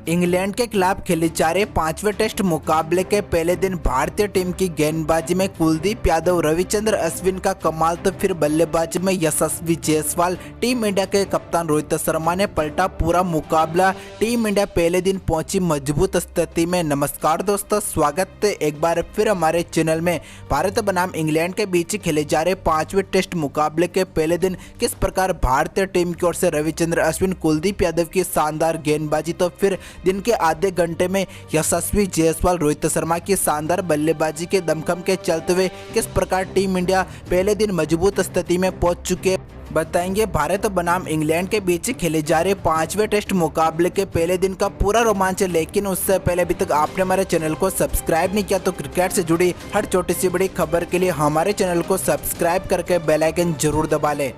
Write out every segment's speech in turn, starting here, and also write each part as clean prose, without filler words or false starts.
England के खिलाफ खेले जा रहे पांचवें टेस्ट मुकाबले के पहले दिन भारतीय टीम की गेंदबाजी में कुलदीप यादव, रविचंद्र अश्विन का कमाल तो फिर बल्लेबाजी में यशस्वी जायसवाल। टीम इंडिया के कप्तान रोहित शर्मा ने पलटा पूरा मुकाबला। टीम इंडिया पहले दिन पहुंची मजबूत स्थिति में। नमस्कार दोस्तों, स्वागत है एक बार फिर हमारे चैनल में। भारत बनाम इंग्लैंड के बीच खेले जा रहे पांचवें टेस्ट मुकाबले के पहले दिन किस प्रकार भारतीय टीम की ओर से रविचंद्र अश्विन, कुलदीप यादव की शानदार गेंदबाजी, तो फिर दिन के आधे घंटे में यशस्वी जायसवाल, रोहित शर्मा की शानदार बल्लेबाजी के दमखम के चलते हुए किस प्रकार टीम इंडिया पहले दिन मजबूत स्थिति में पहुंच चुके बताएंगे। भारत बनाम इंग्लैंड के बीच खेले जा रहे पांचवें टेस्ट मुकाबले के पहले दिन का पूरा रोमांच। लेकिन उससे पहले अभी तक आपने हमारे चैनल को सब्सक्राइब नहीं किया तो क्रिकेट से जुड़ी हर छोटी सी बड़ी खबर के लिए हमारे चैनल को सब्सक्राइब करके बेल आइकन जरूर दबा लें।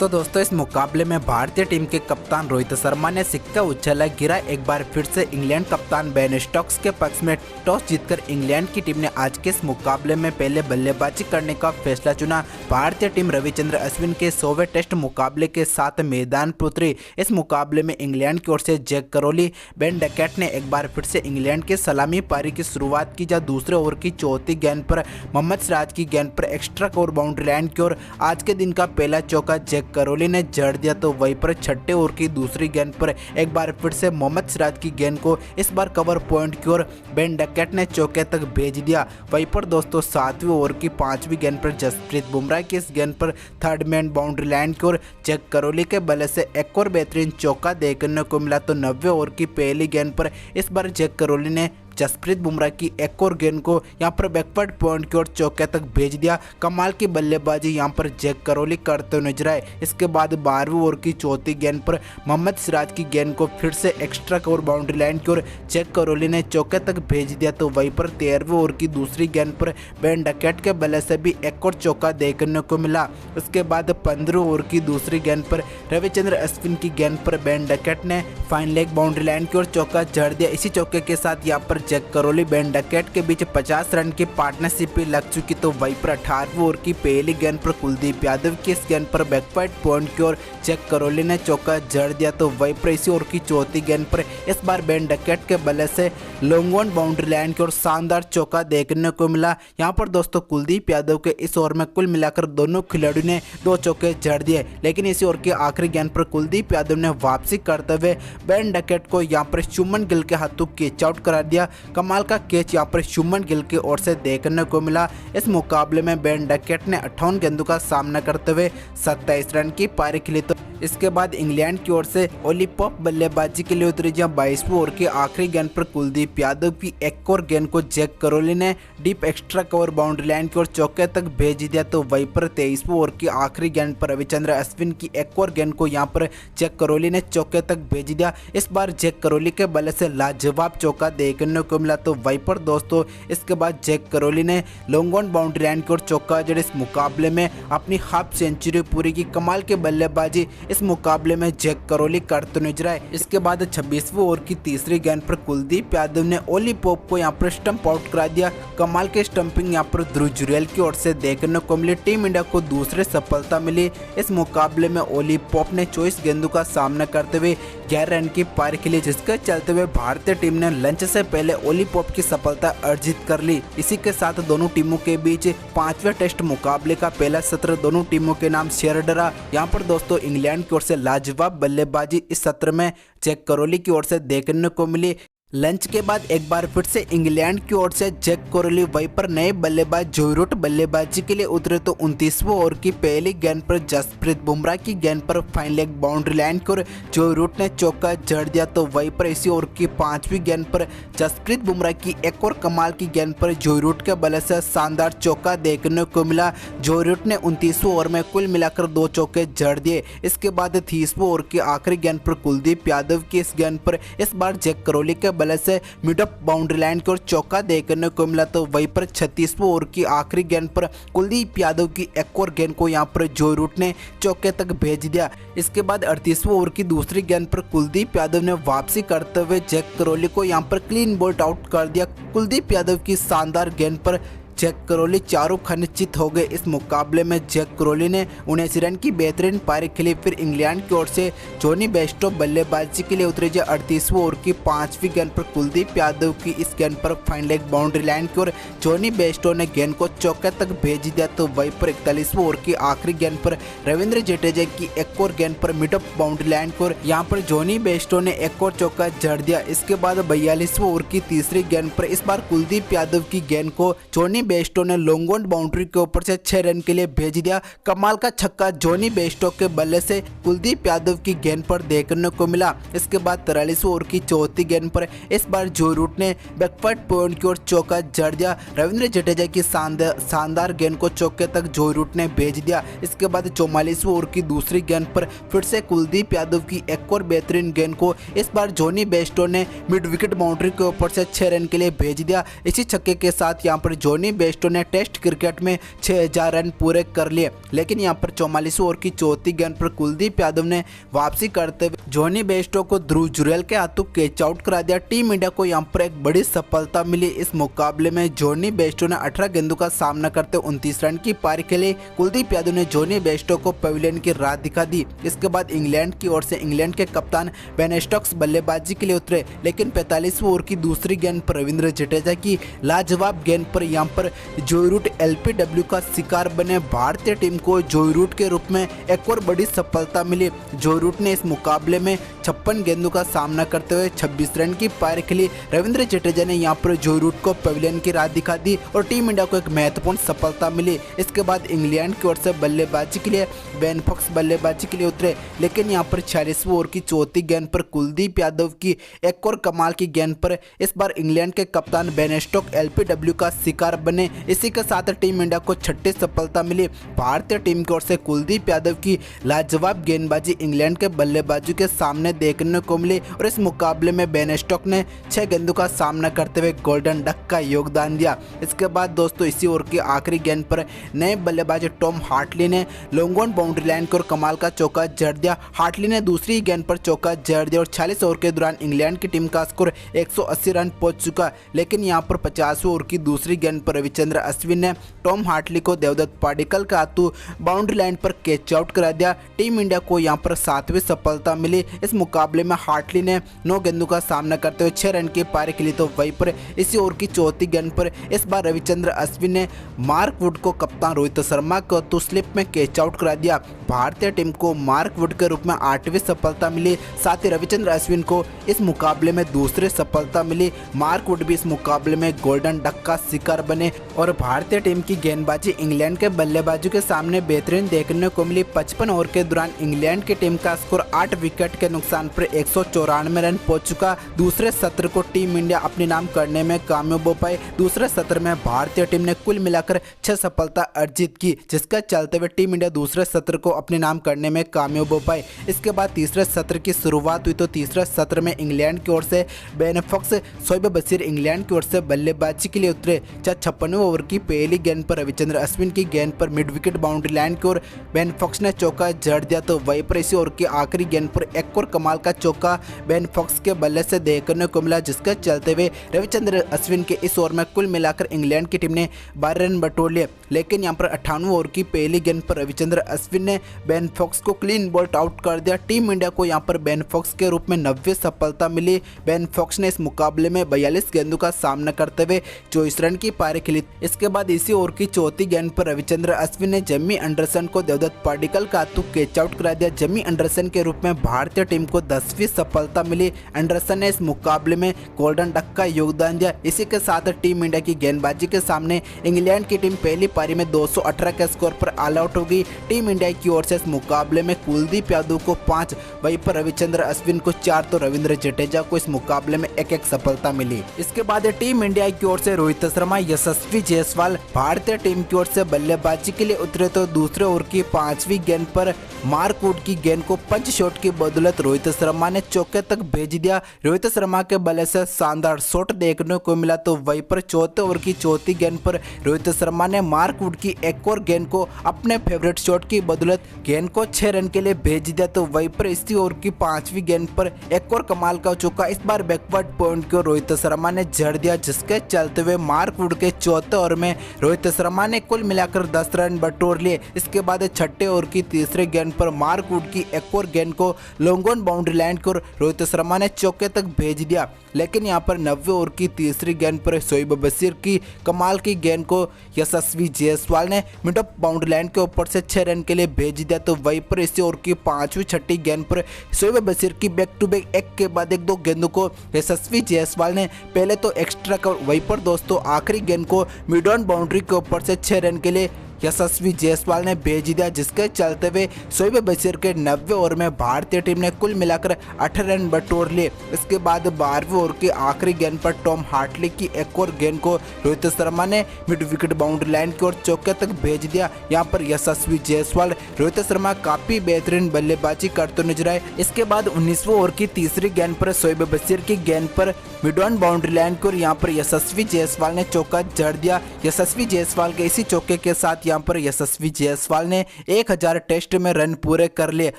तो दोस्तों, इस मुकाबले में भारतीय टीम के कप्तान रोहित शर्मा ने सिक्का उछाला। गिरा एक बार फिर से इंग्लैंड कप्तान बेन स्टोक्स के पक्ष में। टॉस जीतकर इंग्लैंड की टीम ने आज के इस मुकाबले में पहले बल्लेबाजी करने का फैसला चुना। भारतीय टीम रविचंद्र अश्विन के 100वें टेस्ट मुकाबले के साथ मैदान पर उतरी। इस मुकाबले में इंग्लैंड की ओर से जैक करौली, बेन डकैट ने एक बार फिर से इंग्लैंड के सलामी पारी की शुरुआत की, जहाँ दूसरे ओवर की चौथी गेंद पर मोहम्मद सिराज की गेंद पर एक्स्ट्रा कवर बाउंड्री लाइन की ओर आज के दिन का पहला चौका जैक करौली ने जड़ दिया। तो वहीं पर छठे ओवर की दूसरी गेंद पर एक बार फिर से मोहम्मद सिराज की गेंद को इस बार कवर पॉइंट की ओर बेन डकैट ने चौके तक भेज दिया। वहीं पर दोस्तों, सातवीं ओवर की पांचवी गेंद पर जसप्रीत बुमराह की इस गेंद पर थर्ड मैन बाउंड्री लाइन की ओर जैक करौली के बल्ले से एक और बेहतरीन चौका देखने को मिला। तो 90वें ओवर की पहली गेंद पर इस बार जैक करौली ने जसप्रीत बुमराह की एक और गेंद को यहां पर बैकवर्ड पॉइंट की ओर चौके तक भेज दिया। कमाल की बल्लेबाजी यहां पर जैक करौली करते हुए नजर आए। इसके बाद 12वीं ओवर की चौथी गेंद पर मोहम्मद सिराज की गेंद को फिर से एक्स्ट्रा कवर बाउंड्री लाइन की ओर जैक करौली ने चौके तक भेज दिया। तो वहीं पर 13वीं ओवर की दूसरी गेंद पर बेन डकैट के बल्ले से भी एक और चौका देखने को मिला। उसके बाद 15वीं ओवर की दूसरी गेंद पर रविचंद्र अश्विन की गेंद पर बेन डकैट ने फाइन लेग बाउंड्री लाइन की ओर चौका जड़ दिया। इसी चौके के साथ यहाँ पर जैक करौली, बेन डकैट के बीच 50 रन की पार्टनरशिप भी लग चुकी। तो वहीं पर 18वीं ओवर की पहली गेंद पर कुलदीप यादव की इस गेंद पर बैकवर्ड पॉइंट की ओर जैक करौली ने चौका जड़ दिया। तो वहीं पर इसी ओवर की चौथी गेंद पर इस बार बेन डकैट के बल्ले से लॉन्ग ऑन बाउंड्री लाइन की ओर शानदार चौका देखने को मिला। यहाँ पर दोस्तों, कुलदीप यादव के इस ओवर में कुल मिलाकर दोनों खिलाड़ियों ने 2 चौके जड़ दिए। लेकिन इसी ओवर की आखिरी गेंद पर कुलदीप यादव ने वापसी करते हुए बेन डकैट को यहाँ पर शुभमन गिल के हाथों कैच आउट करा दिया। कमाल का कैच यहाँ पर शुभमन गिल की ओर से देखने को मिला। इस मुकाबले में बेन डकैट ने 58 गेंदों का सामना करते हुए 27 रन की पारी खेली। तो इसके बाद इंग्लैंड की ओर से ओली पॉप बल्लेबाजी के लिए उतरी, जहां 22वीं ओवर की आखिरी गेंद पर कुलदीप यादव की एक और गेंद को जैक करौली ने deep extra cover boundary line की ओर चौके तक भेज दिया। तो वहीं पर 23वीं ओवर की आखिरी गेंद पर रविचंद्र अश्विन की एक और गेंद को यहां पर जैक करौली ने चौके तक भेज दिया। इस बार जैक करौली के बल्ले से लाजवाब चौका देखने को मिला। तो वहीं पर दोस्तों, इसके बाद जैक करौली ने लॉन्ग ऑन बाउंड्री लाइन की ओर चौका जड़ इस मुकाबले में अपनी हाफ सेंचुरी पूरी की। कमाल के बल्लेबाजी इस मुकाबले में जैक करौली करते नजर आए। इसके बाद 26वीं ओवर की तीसरी गेंद पर कुलदीप यादव ने ओली पॉप को यहां पर स्टंप आउट करा दिया। कमाल के स्टंपिंग यहां पर ध्रुव जुरैल की ओर से देखने को मिली। टीम इंडिया को दूसरी सफलता मिली। इस मुकाबले में ओली पॉप ने 24 गेंदों का सामना करते हुए 11 रन की पारी खेली, जिसके चलते हुए भारतीय टीम ने लंच से पहले ओली पॉप की सफलता अर्जित कर ली। इसी के साथ दोनों टीमों के बीच पांचवें टेस्ट मुकाबले का पहला सत्र दोनों टीमों के नाम शेयर डरा। यहाँ पर दोस्तों, इंग्लैंड की ओर से लाजवाब बल्लेबाजी इस सत्र में जैक करौली की ओर से देखने को मिली। लंच के बाद एक बार फिर से इंग्लैंड की ओर से जैक करौली, वहीं पर नए बल्लेबाज जोई रूट बल्लेबाजी के लिए उतरे। तो 29वें ओवर की पहली गेंद पर जसप्रीत बुमराह की गेंद पर फाइन लेग बाउंड्री लाइन की ओर जोई रूट ने चौका जड़ दिया। तो वहीं पर इसी ओवर की 5वीं गेंद पर जसप्रीत बुमराह की एक और कमाल की गेंद पर जोई रूट के बल्ले से शानदार चौका देखने को मिला। जोई रूट ने 29वें ओवर में कुल मिलाकर 2 चौके जड़ दिए। इसके बाद 30वें ओवर की आखिरी गेंद पर कुलदीप यादव की इस गेंद पर इस बार जैक करौली के बल्ले से मिड ऑफ बाउंड्री लाइन की ओर चौका देखने को मिला। तो वहीं पर 36वें ओवर की आखिरी गेंद पर कुलदीप यादव की एक और गेंद को यहां पर जोई रूट ने चौके तक भेज दिया। इसके बाद 38वें ओवर की दूसरी गेंद पर कुलदीप यादव ने वापसी करते हुए जैक करौली को यहां पर क्लीन बोल्ड आउट कर दिया। कुलदीप यादव की शानदार गेंद पर जैक क्रोली चारों खनिश्चित हो गए। इस मुकाबले में जैक क्रोली ने 79 रन की बेहतरीन पारी खेली। फिर इंग्लैंड की ओर से जॉनी बेस्टो बल्लेबाजी के लिए उतरे। 38वें ओवर की 5वीं गेंद पर कुलदीप यादव की इस गेंद पर फाइन लेग बाउंड्री लाइन की ओर जॉनी बेस्टो ने गेंद को चौके तक भेज दिया। तो वहीं पर 41वें ओवर की आखिरी गेंद पर रविंद्र जडेजा की एक और गेंद पर मिड ऑफ बाउंड्री लाइन की ओर यहाँ पर जॉनी बेस्टो ने एक और चौका जड़ दिया। इसके बाद 42वें ओवर की तीसरी गेंद पर इस बार कुलदीप यादव की गेंद को जॉनी बेस्टो ने लॉन्ग ऑन बाउंड्री के ऊपर से 6 रन के लिए भेज दिया। कमाल का छक्का जॉनी बेस्टो के बल्ले से कुलदीप यादव की गेंद पर देखने को मिला। इसके बाद 43वें ओवर की चौथी गेंद पर इस बार जो रूट ने बैकवर्ड पॉइंट की ओर चौका जड़ दिया। रविंद्र जडेजा की शानदार गेंद को चौके तक जो रूट ने भेज दिया। इसके बाद 44वें ओवर की दूसरी गेंद पर फिर से कुलदीप यादव की एक और बेहतरीन गेंद को इस बार जॉनी बेस्टो ने मिड विकेट बाउंड्री के ऊपर से 6 रन के लिए भेज दिया। इसी छक्के के साथ यहाँ पर जॉनी बेस्टो ने टेस्ट क्रिकेट में 6000 रन पूरे कर लिए। लेकिन यहाँ पर 44वें ओवर की चौथी गेंद पर कुलदीप यादव ने वापसी करते हुए जॉनी बेस्टो को ध्रुव जुरैल के हाथों कैच आउट करा दिया। टीम इंडिया को यहाँ पर एक बड़ी सफलता मिली। इस मुकाबले में जॉनी बेस्टो ने 18 गेंदों का सामना करते 29 रन की पारी खेली। कुलदीप यादव ने जॉनी बेस्टो को पवेलियन की राह दिखा दी। इसके बाद इंग्लैंड की ओर से इंग्लैंड के कप्तान बेन स्टोक्स बल्लेबाजी के लिए उतरे। लेकिन 45वें ओवर की दूसरी गेंद पर रविंद्र जडेजा की लाजवाब गेंद पर यहाँ पर जोई रूट LPW का शिकार बने। भारतीय टीम को जोई रूट के रूप में एक और बड़ी सफलता मिली। जोई रूट ने इस मुकाबले में 56 गेंदों का सामना करते हुए 26 रन की पारी खेली। रविंद्र जडेजा ने यहाँ पर जोई रूट को पवेलियन की राह दिखा दी और टीम इंडिया को एक महत्वपूर्ण सफलता मिली। इसके बाद इंग्लैंड की ओर से बल्लेबाजी के लिए बेन फॉक्स बल्लेबाजी के लिए उतरे। लेकिन यहाँ पर 46वें ओवर की चौथी गेंद पर कुलदीप यादव की एक और कमाल की गेंद पर इस बार इंग्लैंड के कप्तान बेन स्टोक्स LPW का शिकार बने। इसी के साथ टीम इंडिया को छठी सफलता मिली। भारतीय टीम की ओर से कुलदीप यादव की लाजवाब गेंदबाजी इंग्लैंड के बल्लेबाजों के सामने देखने को मिली और इस मुकाबले में बेन स्टोक्स ने 6 गेंदों का सामना करते हुए गोल्डन डक का योगदान दिया। इसके बाद दोस्तों इसी ओवर की आखिरी गेंद पर नए बल्लेबाज टॉम हार्टली ने लॉन्ग ऑन बाउंड्री लाइन को कमाल का चौका जड़ दिया। हार्टली ने दूसरी गेंद पर चौका जड़ दिया और 46 ओवर के दौरान इंग्लैंड की टीम का स्कोर 180 रन पहुंच चुका। लेकिन यहां पर 50वें ओवर की दूसरी गेंद पर रविचंद्र अश्विन ने टॉम हार्टली को देवदत्त पाडिक्कल का हाथों बाउंड्री लाइन पर कैच आउट करा दिया। टीम इंडिया को यहां पर 7वीं सफलता मिली। इस मुकाबले में हार्टली ने 9 गेंदों का सामना करते हुए 6 रन की पारी खेली। तो वहीं पर इसी ओवर की चौथी गेंद पर इस बार रविचंद्र अश्विन ने मार्क वुड को कप्तान रोहित शर्मा को तो स्लिप में कैच आउट करा दिया। भारतीय टीम को मार्क वुड के रूप में 8वीं सफलता मिली। साथ ही रविचंद्र अश्विन को इस मुकाबले में दूसरी सफलता मिली। मार्क वुड भी इस मुकाबले में गोल्डन डक का शिकार बने और भारतीय टीम की गेंदबाजी इंग्लैंड के बल्लेबाजों के सामने बेहतरीन देखने को मिली। 55 ओवर के दौरान इंग्लैंड की टीम का स्कोर 8 विकेट के नुकसान पर 194 रन पहुंच चुका। दूसरे सत्र को टीम इंडिया अपने नाम करने में कामयाब हो पाए। दूसरे सत्र में भारतीय टीम ने कुल मिलाकर 6 सफलता अर्जित की, जिसका चलते हुए टीम इंडिया दूसरे सत्र को अपने नाम करने में कामयाब हो पाए। इसके बाद तीसरे सत्र की शुरुआत हुई तो तीसरे सत्र में इंग्लैंड की ओर से Ben Foakes Shoaib Bashir England की ओर से बल्लेबाजी के लिए उतरे। 56वें ओवर की पहली गेंद पर रविचंद्र अश्विन की गेंद पर मिड विकेट बाउंड्री लाइन की ओर बेन फॉक्स ने चौका जड़ दिया। तो वहीं पर इसी ओवर की आखिरी गेंद पर एक और कमाल का चौका बेन फॉक्स के बल्ले से देखने को मिला, जिसके चलते हुए रविचंद्र अश्विन के इस ओवर में कुल मिलाकर इंग्लैंड की टीम ने 12 रन बटोर लिए। लेकिन यहाँ पर 58वें ओवर की पहली गेंद पर रविचंद्र अश्विन ने बेन फॉक्स को क्लीन बॉल्ड आउट कर दिया। टीम इंडिया को यहाँ पर बेन फॉक्स के रूप में 90वीं सफलता मिली। बेन फॉक्स ने इस मुकाबले में 42 गेंदों का सामना करते हुए 24 रन की पारी खेली। इसके बाद इसी ओवर की चौथी गेंद पर रविचंद्र अश्विन ने जमी एंडरसन को देवदत्त पाडिक्कल का हाथों कैच आउट करा दिया। जमी एंडरसन के रूप में भारतीय टीम को 10वीं सफलता मिली। एंडरसन ने इस मुकाबले में गोल्डन डक का योगदान दिया। इसी के साथ टीम इंडिया की गेंदबाजी के सामने इंग्लैंड की टीम पहली पारी में 218 के स्कोर पर ऑल आउट हो गई। टीम इंडिया की ओर से इस मुकाबले में कुलदीप यादव को 5, वहीं पर रविचंद्र अश्विन को 4 तो रविंद्र जडेजा को इस मुकाबले में एक सफलता मिली। इसके बाद टीम इंडिया की ओर से रोहित शर्मा, यशस्वी जायसवाल भारतीय टीम की ओर से बल्लेबाजी के लिए उतरे तो दूसरे ओवर की 5वीं गेंद पर मार्क वुड की गेंद को पंच शॉट की बदौलत रोहित शर्मा ने चौके तक भेज दिया। रोहित शर्मा के बल्ले से शानदार शॉट देखने को मिला। तो वहीं पर चौथे ओवर की चौथी गेंद पर रोहित शर्मा ने मार्क वुड की एक और गेंद को अपने फेवरेट शॉट की बदौलत गेंद को 6 रन के लिए भेज दिया। तो वहीं पर इसी ओवर की 5वीं गेंद पर एक और कमाल का चौका इस बार बैकवर्ड पॉइंट को रोहित शर्मा ने जड़ दिया, जिसके चलते हुए मार्क वुड के चौथे ओवर में रोहित शर्मा ने कुल मिलाकर 10 रन बटोर लिए। इसके बाद छठे ओवर की तीसरे गेंद पर मार्क वुड की एक और गेंद को लॉन्ग ऑन बाउंड्री लाइन को रोहित शर्मा ने चौके तक भेज दिया। लेकिन यहां पर 90 ओवर की तीसरी गेंद पर शोएब बशीर की कमाल की गेंद को यशस्वी जायसवाल ने मिड ऑफ बाउंड्री लाइन के ऊपर से 6 रन के लिए भेज दिया। तो वहीं पर इसी ओवर की पांचवी छठी गेंद पर शोएब बशीर की बैक टू बैक एक के बाद एक दो गेंदों को यशस्वी जायसवाल ने पहले तो एक्स्ट्रा कर, वहीं पर दोस्तों आखिरी गेंद को मिड ऑन बाउंड्री के ऊपर से 6 रन के लिए यशस्वी जायसवाल ने भेज दिया, जिसके चलते हुए शोएब बशीर के 90 ओवर में भारतीय टीम ने कुल मिलाकर 8 रन बटोर लिए। इसके बाद 12वें ओवर की आखिरी गेंद पर टॉम हार्टली की एक और गेंद को रोहित शर्मा ने मिड विकेट बाउंड्री लाइन की ओर चौके तक भेज दिया। यहां पर यशस्वी जायसवाल, रोहित शर्मा काफी बेहतरीन बल्लेबाजी करते नजर आए। इसके बाद 19वें ओवर की तीसरी गेंद पर शोएब बशीर की गेंद पर मिड ऑन बाउंड्री लाइन की ओर यहां पर यशस्वी जायसवाल ने चौका जड़ दिया। यशस्वी जायसवाल के इसी चौके के साथ यहाँ पर यशस्वी जायसवाल ने 1000 टेस्ट में रन पूरे कर लिए।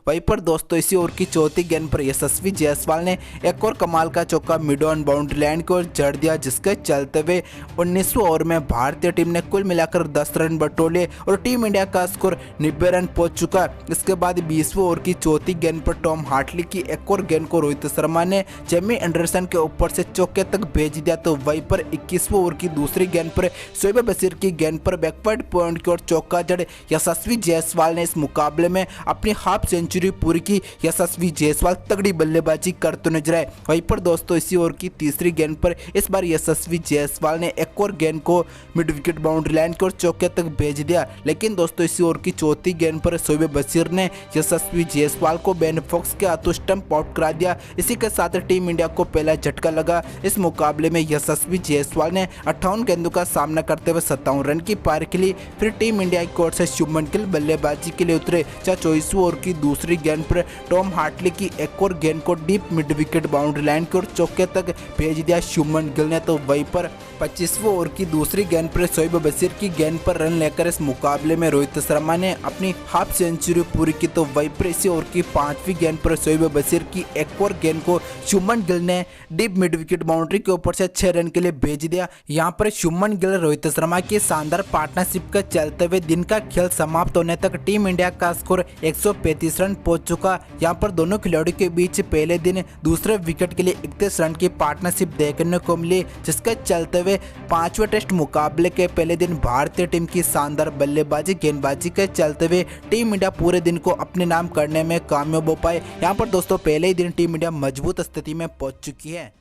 वहीं पर दोस्तों इसी ओवर की चौथी गेंद पर यशस्वी जायसवाल ने एक और कमाल का चौका मिड ऑन बाउंड्री लाइन की ओर जड़ दिया, जिसके चलते हुए 19वें ओवर में भारतीय टीम ने कुल मिलाकर 10 रन बटोर और टीम इंडिया का स्कोर 90 रन पहुंच चुका। इसके बाद 20वें ओवर की चौथी गेंद पर टॉम हार्टली की एक और गेंद को रोहित शर्मा ने जेमी एंडरसन के ऊपर से चौके तक भेज दिया। तो वहीं पर 21वें ओवर की दूसरी गेंद पर शोएब बशीर की गेंद पर बैकवर्ड पॉइंट की ओर चौका जड़ यशस्वी जायसवाल ने इस मुकाबले में अपनी हाफ सेंचुरी पूरी की। यशस्वी जायसवाल तगड़ी बल्लेबाजी करते नजर आए। वहीं पर दोस्तों इसी ओवर की तीसरी गेंद पर इस बार यशस्वी जायसवाल ने एक और गेंद को मिड विकेट बाउंड्री लाइन की ओर चौके तक भेज दिया। लेकिन दोस्तों इसी ओवर की चौथी गेंद पर शोएब बशीर ने यशस्वी जायसवाल को बेन स्टोक्स के हाथों स्टंप आउट करा दिया। इसी के साथ टीम इंडिया को पहला झटका लगा। इस मुकाबले में यशस्वी जायसवाल ने 58 गेंदों का सामना करते हुए 57 रन की पारी खेली। फिर टीम इंडिया की ओर से शुभमन गिल बल्लेबाजी के लिए उतरे। 24वें ओवर की दूसरी गेंद पर टॉम हार्टली की एक और गेंद को deep mid wicket boundary line की ओर चौके तक भेज दिया शुभमन गिल ने। तो वहीं पर 25वें ओवर की दूसरी गेंद पर शोएब बशीर की गेंद पर रन लेकर इस मुकाबले में रोहित शर्मा ने अपनी हाफ सेंचुरी पूरी की। तो वहीं पर इसी ओवर की 5वीं गेंद पर शोएब बशीर की एक और गेंद को शुभमन गिल ने डीप मिड विकेट बाउंड्री के ऊपर से 6 रन के लिए भेज दिया। यहाँ पर शुभमन गिल रोहित शर्मा की शानदार पार्टनरशिप के चलते हुए दिन का खेल समाप्त होने तक टीम इंडिया का स्कोर 135 रन पहुंच चुका। यहां पर दोनों खिलाड़ियों के बीच पहले दिन दूसरे विकेट के लिए 31 रन की पार्टनरशिप देखने को मिली, जिसके चलते हुए 5वें टेस्ट मुकाबले के पहले दिन भारतीय टीम की शानदार बल्लेबाजी गेंदबाजी के चलते हुए टीम इंडिया पूरे दिन को अपने नाम करने में कामयाब हो पाए। यहाँ पर दोस्तों पहले ही दिन टीम इंडिया मजबूत स्थिति में पहुंच चुकी है।